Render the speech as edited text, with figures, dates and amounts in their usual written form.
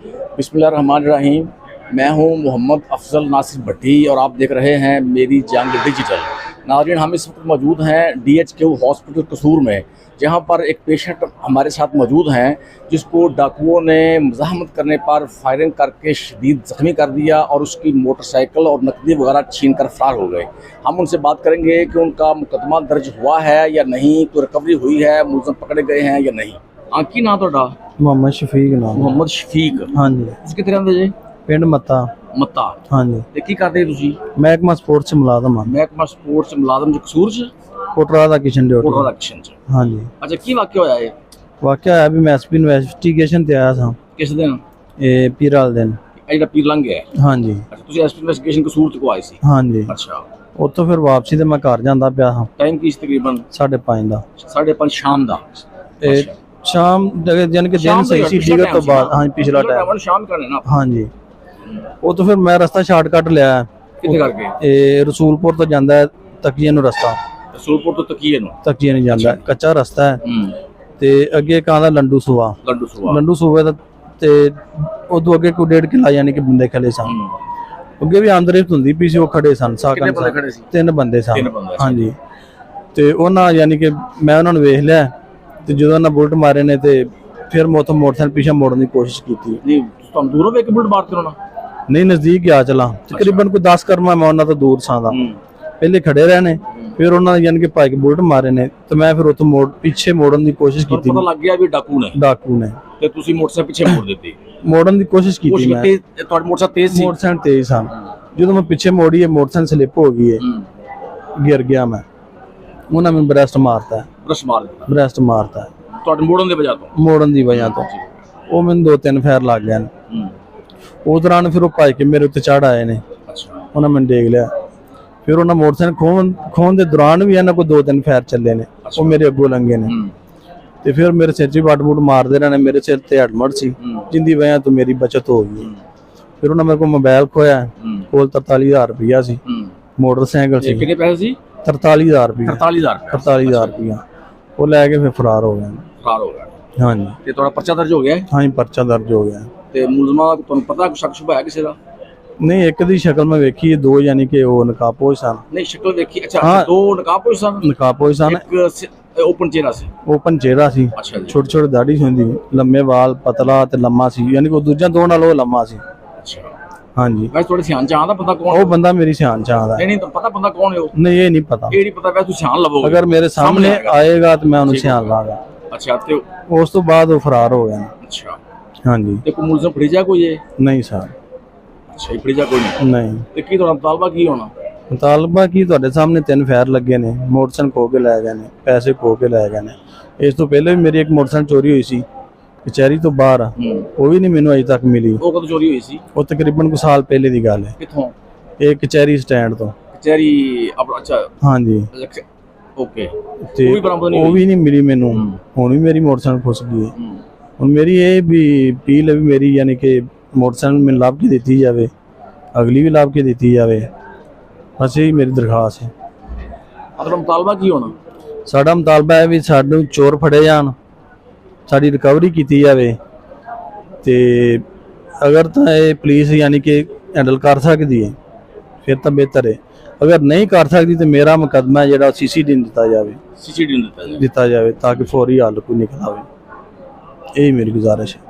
बिस्मिल्लाहिर्रहमानिर्रहीम। मैं हूं मोहम्मद अफजल नासिर भट्टी और आप देख रहे हैं मेरी जंग डिजिटल। नाज़रीन, हम इस वक्त मौजूद हैं DHQ हॉस्पिटल कसूर में, जहां पर एक पेशेंट हमारे साथ मौजूद हैं जिसको डाकुओं ने मज़ाहमत करने पर फायरिंग करके शदीद ज़ख्मी कर दिया और उसकी मोटरसाइकिल और नकदी वगैरह छीन कर फरार हो गए। हम उनसे बात करेंगे कि उनका मुकदमा दर्ज हुआ है या नहीं, कोई रिकवरी हुई है, मुलज़म पकड़े गए हैं या नहीं। की ना तो मोहम्मद शफीक नाम। मोहम्मद शफीक। हाँ जी। ਤੁਸੀਂ ਕਿੱਥੇ ਰਹਿੰਦੇ ਜੀ? ਪਿੰਡ ਮੱਤਾ। ਮੱਤਾ। ਹਾਂਜੀ। ਤੇ ਕੀ ਕਰਦੇ ਤੁਸੀਂ? ਮਹਿਕਮਾ ਸਪੋਰਟਸ ਚ ਮੁਲਾਜ਼ਮ ਹਾਂ। ਮਹਿਕਮਾ ਸਪੋਰਟਸ ਮੁਲਾਜ਼ਮ ਚ ਕਸੂਰ ਚ? ਕੋਟਰਾ ਦਾ ਕਿਸ਼ਨ ਡਿਊਟੀ। ਕੋਟਰਾ ਦਾ ਕਿਸ਼ਨ ਚ। ਹਾਂਜੀ। ਅੱਛਾ, ਕੀ ਵਾਕਿਆ ਹੋਇਆ ਇਹ? ਵਾਕਿਆ ਹੋਇਆ ਵੀ ਮੈਂ ਐਸਪੀ ਇਨਵੈਸਟੀਗੇਸ਼ਨ ਤੇ ਆਇਆ ਸਾਂ। ਕਿਸ ਦਿਨ? ਇਹ ਪੀਰ ਵਾਲੇ ਦਿਨ। ਇਹ ਜਿਹੜਾ ਪੀਰ ਲੰਘ ਗਿਆ? ਹਾਂਜੀ। ਅੱਛਾ, ਤੁਸੀਂ ਐਸਪੀ ਇਨਵੈਸਟੀਗੇਸ਼ਨ ਕਸੂਰ ਚ ਕੋ ਆਏ ਸੀ? ਹਾਂਜੀ। ਅੱਛਾ। ਉੱਥੋਂ ਫਿਰ ਵਾਪਸੀ ਤੇ ਮੈਂ ਘਰ ਜਾਂਦਾ ਪਿਆ ਹਾਂ। ਟਾਈਮ ਕੀ ਸੀ ਤਕਰੀਬਨ? 5:30 ਦਾ। 5:30 ਸ਼ਾਮ ਦਾ। ਸ਼ਾਮ ਯਾਨੀ ਕਿ ਦਿਨ ਸਹੀ ਸੀ, ਡਿਗਰ ਤੋਂ ਬਾਅਦ। ਹਾਂਜੀ, ਪਿਛਲਾ ਟਾਈਮ ਸ਼ਾਮ ਕਰਨੇ ਨਾ। ਹਾਂਜੀ। ਉਹ ਤੋਂ ਫਿਰ ਮੈਂ ਰਸਤਾ ਸ਼ਾਰਟਕਟ ਲਿਆ। ਕਿੱਥੇ ਕਰਕੇ? ਇਹ ਰਸੂਲਪੁਰ ਤੋਂ ਜਾਂਦਾ ਹੈ ਤਕੀਏ ਨੂੰ ਰਸਤਾ। ਰਸੂਲਪੁਰ ਤੋਂ ਤਕੀਏ ਨੂੰ ਜਾਂਦਾ, ਕੱਚਾ ਰਸਤਾ ਹੈ। ਤੇ ਅੱਗੇ ਕਾਂਦਾ ਲੰਡੂ ਸੂਆ ਦਾ, ਤੇ ਉਦੋਂ ਅੱਗੇ ਕੋਈ 1.5 ਕਿਲਾ ਯਾਨੀ ਕਿ ਬੰਦੇ ਖੜੇ ਸਨ। ਅੱਗੇ ਵੀ ਆਮਦਰਫਤ ਹੁੰਦੀ ਪਈ ਸੀ, ਉਹ ਖੜੇ ਸਨ। ਕਿੰਨੇ ਬੰਦੇ ਖੜੇ ਸੀ? 3 ਬੰਦੇ ਸਨ। ਹਾਂਜੀ। ਤੇ ਉਹਨਾਂ ਯਾਨੀ ਕਿ ਮੈਂ ਉਹਨਾਂ ਨੂੰ ਵੇਖ ਲਿਆ ਤੇ ਜਦੋਂ ਉਹਨਾਂ ਬੁਲਟ ਮਾਰੇ ਨੇ ਤੇ ਫਿਰ ਮੈਂ ਉੱਥੋਂ ਮੋਟਰਸਾਈਕਲ ਪਿੱਛੇ ਮੋੜਨ ਦੀ ਕੋਸ਼ਿਸ਼ ਕੀਤੀ। ਨਹੀਂ, ਤੁਹਾਨੂੰ ਦੂਰੋਂ ਵੇਖ ਕੇ ਬੁਲਟ ਮਾਰਦੇ ਹੋਣਾ? ਨਹੀਂ, ਨਜ਼ਦੀਕ ਆ ਚਲਾ। ਤਕਰੀਬਨ ਕੋਈ 10 ਕਰਮਾ ਮੈਂ ਉਹਨਾਂ ਤੋਂ ਦੂਰ ਸਾਂ ਦਾ। ਪਹਿਲੇ ਖੜੇ ਰਹੇ ਨੇ, ਫਿਰ ਉਹਨਾਂ ਨੇ ਯਾਨੀ ਕਿ ਭਾਈ ਕੇ ਬੁਲਟ ਮਾਰੇ ਨੇ ਤੇ ਮੈਂ ਫਿਰ ਉੱਥੋਂ ਪਿੱਛੇ ਮੋੜਨ ਦੀ ਕੋਸ਼ਿਸ਼ ਕੀਤੀ। ਪਤਾ ਲੱਗ ਗਿਆ ਵੀ ਡਾਕੂ ਨੇ ਤੇ ਤੁਸੀਂ ਮੋਟਰਸਾਈਕਲ ਪਿੱਛੇ ਮੋੜ ਦਿੱਤੀ? ਮੋੜਨ ਦੀ ਕੋਸ਼ਿਸ਼ ਕੀਤੀ ਮੈਂ। ਤੁਹਾਡਾ ਮੋਟਰਸਾਈਕਲ ਤੇਜ਼ ਸੀ? ਮੋਟਰਸਾਈਕਲ ਤੇਜ਼ ਸਨ। ਜਦੋਂ ਮੈਂ ਪਿੱਛੇ ਮੋੜੀ, ਮੋਟਰਸਾਈਕਲ ਸਲਿੱਪ ਹੋ ਗਈ, ਗਿਰ ਗਿਆ ਮੈਂ। ਉਹਨਾਂ ਮੈਨੂੰ ਬ੍ਰੈਸਟ ਮਾਰਤਾ। ਤੁਹਾਡੇ ਮੋੜਨ ਦੀ ਵਜ੍ਹਾ ਤੋਂ? ਉਹ ਮੈਨੂੰ 2-3 ਫੈਰ ਲੱਗ ਗਏ ਨੇ। ਉਹ ਦੌਰਾਨ ਫਿਰ ਉਹ ਭਾਈ ਕੇ ਮੇਰੇ ਉੱਤੇ ਚੜ ਆਏ ਨੇ। ਉਹਨਾਂ ਮੈਨੂੰ ਦੇਖ ਲਿਆ। ਫਿਰ ਉਹਨਾਂ ਮੋਟਰਸਾਈਕਲ ਖੋਹਣ ਦੇ ਦੌਰਾਨ ਵੀ ਇਹਨਾਂ ਕੋਲ 2-3 ਫੈਰ ਚੱਲੇ ਨੇ। ਉਹ ਮੇਰੇ ਅੱਗੋਂ ਲੰਘੇ ਨੇ ਤੇ ਫਿਰ ਮੇਰੇ ਸਿਰ 'ਚ ਵੱਟ-ਵੁੱਟ ਮਾਰਦੇ ਰਹੇ ਨੇ। ਮੇਰੇ ਸਿਰ ਤੇ ਹੈਡਮਟ ਸੀ, ਜਿੰਦੀ ਵਜ੍ਹਾ ਤੋਂ ਮੇਰੀ ਬਚਤ ਹੋ ਗਈ। ਫਿਰ ਉਹਨਾਂ ਮੇਰੇ ਕੋਲ ਮੋਬਾਈਲ ਖੋਇਆ, ਕੋਲ 43,000 ਰੁਪਇਆ ਸੀ। ਮੋਟਰਸਾਈਕਲ ਸੀ। ਕਿੰਨੇ ਪੈਸੇ ਸੀ? 43,000 ਰੁਪਇਆ। 43,000 ਰੁਪਇਆ ਉਹ ਲੈ ਕੇ ਫਿਰ ਫਰਾਰ ਹੋ ਗਏ। ਹਾਂਜੀ। ਤੇ ਤੁਹਾਡਾ ਪਰਚਾ ਦਰਜ ਹੋ ਗਿਆ? ਹਾਂਜੀ, ਪਰਚਾ ਦਰਜ ਹੋ ਗਿਆ। ਤੇ ਮੁਲਜ਼ਮਾਂ ਤੁਹਾਨੂੰ ਪਤਾ ਕੋਈ ਸ਼ੱਕ ਸ਼ੁਬਾ ਹੈ ਕਿਸੇ ਦਾ? ਨਹੀਂ, ਇੱਕ ਦੀ ਸ਼ਕਲ ਮੈਂ ਵੇਖੀ, 2 ਯਾਨੀ ਕਿ ਉਹ ਨਕਾਬਪੋਸ਼ ਸਨ। ਨਹੀਂ, ਸ਼ਕਲ ਵੇਖੀ? ਅੱਛਾ, 2 ਨਕਾਬਪੋਸ਼ ਸਨ। ਇੱਕ ਓਪਨ ਚਿਹਰਾ ਸੀ। ਛੋਟੀ ਦਾੜੀ ਸੀ, ਲੰਮੇ ਵਾਲ, ਪਤਲਾ ਤੇ ਲੰਮਾ ਸੀ, ਯਾਨੀ ਕਿ ਦੂਜਾ 2 ਨਾਲੋਂ ਲੰਮਾ ਸੀ। ਅੱਛਾ। ਹਾਂਜੀ। ਵੈਸੇ ਤੁਹਾਡੇ ਸਿਆਣ ਚ ਆਉਂਦਾ ਪਤਾ ਕੌਣ? ਉਹ ਬੰਦਾ ਮੇਰੀ ਸਿਆਣ ਚ ਆਉਂਦਾ। ਨਹੀਂ ਪਤਾ ਬੰਦਾ ਕੌਣ ਹੈ ਉਹ? ਨਹੀਂ, ਇਹ ਨਹੀਂ ਪਤਾ। ਵੈਸੇ ਤੁਸੀਂ ਸਿਆਣ ਲਵੋਗੇ? ਅਗਰ ਮੇਰੇ ਸਾਹਮਣੇ ਆਏਗਾ ਤਾਂ ਮੈਂ ਉਹਨੂੰ ਸਿਆਣ ਲਾਂਗਾ। ਅੱਛਾ। ਤੇ ਉਸ ਤੋਂ ਬਾਅਦ ਉਹ ਫਰਾਰ ਹੋ ਗਿਆ। ਅੱਛਾ। ਹਾਂਜੀ। ਤੇ ਕੋਈ ਮੁਲਜ਼ਮ ਫੜੀ ਜਾ ਕੋਈ? ਨਹੀਂ ਸਰ। ਅੱਛਾ, ਫੜੀ ਜਾ ਕੋਈ ਨਹੀਂ। ਤੇ ਕੀ ਤੁਹਾਡਾ ਮੁਤਾਲਬਾ ਕੀ ਹੋਣਾ? ਮੁਤਾਲਬਾ ਕੀ, ਤੁਹਾਡੇ ਸਾਹਮਣੇ 3 ਫੈਰ ਲੱਗੇ ਨੇ, ਮੋਟਰਸਾਈਕਲ ਖੋ ਕੇ ਲੈ ਗਏ ਨੇ, ਪੈਸੇ ਖੋ ਕੇ ਲੈ ਗਏ ਨੇ। ਇਸ ਤੋਂ ਪਹਿਲੇ ਵੀ ਮੇਰੀ ਇੱਕ ਮੋਟਰਸਾਈਕਲ ਚੋਰੀ ਹੋਈ ਸੀ ਕਚਹਿਰੀ ਤੋਂ ਬਾਹਰ। ਉਹ ਵੀ ਨਹੀਂ ਮੈਨੂੰ ਅਜੇ ਤੱਕ ਮਿਲੀ। ਉਹ ਕਦੋਂ ਚੋਰੀ ਹੋਈ ਸੀ? ਉਹ ਤਕਰੀਬਨ ਕੁ ਸਾਲ ਪਹਿਲੇ ਦੀ ਗੱਲ ਹੈ। ਕਿੱਥੋਂ? ਇਹ ਕਚਹਿਰੀ ਸਟੈਂਡ ਤੋਂ। ਕਚਹਿਰੀ? ਅੱਛਾ। ਹਾਂਜੀ। ਓਕੇ। ਤੇ ਉਹ ਵੀ ਨਹੀਂ ਮਿਲੀ ਮੈਨੂੰ। ਹੁਣ ਵੀ ਮੇਰੀ ਮੋਟਰਸਾਈਕਲ ਫਸ ਗਈ ਹੈ। ਹੁਣ ਮੇਰੀ ਇਹ ਵੀ ਅਪੀਲ ਹੈ ਵੀ ਮੇਰੀ ਯਾਨੀ ਕਿ ਮੋਟਰਸਾਈਕਲ ਮੈਨੂੰ ਲੱਭ ਕੇ ਦਿੱਤੀ ਜਾਵੇ, ਅਗਲੀ ਵੀ ਲੱਭ ਕੇ ਦਿੱਤੀ ਜਾਵੇ। ਬਸ ਇਹੀ ਮੇਰੀ ਦਰਖਾਸਤ ਹੈ। ਆਪਣਾ ਮੁਤਾਲਬਾ ਕੀ ਹੋਣਾ? ਸਾਡਾ ਮੁਤਾਲਬਾ ਹੈ ਵੀ ਸਾਨੂੰ ਚੋਰ ਫੜੇ ਜਾਣ, ਸਾਡੀ ਰਿਕਵਰੀ ਕੀਤੀ ਜਾਵੇ। ਤੇ ਅਗਰ ਤਾਂ ਇਹ ਪੁਲਿਸ ਯਾਨੀ ਕਿ ਹੈਂਡਲ ਕਰ ਸਕਦੀ ਹੈ ਫਿਰ ਤਾਂ ਬਿਹਤਰ ਹੈ। ਅਗਰ ਨਹੀਂ ਕਰ ਸਕਦੀ ਤਾਂ ਮੇਰਾ ਮੁਕੱਦਮਾ ਜਿਹੜਾ CCD ਨੂੰ ਦਿੱਤਾ ਜਾਵੇ ਤਾਂ ਕਿ ਫੌਰੀ ਹੱਲ ਕੋਈ ਨਿਕਲ ਆਵੇ। ਇਹ ਮੇਰੀ ਗੁਜ਼ਾਰਿਸ਼ ਹੈ।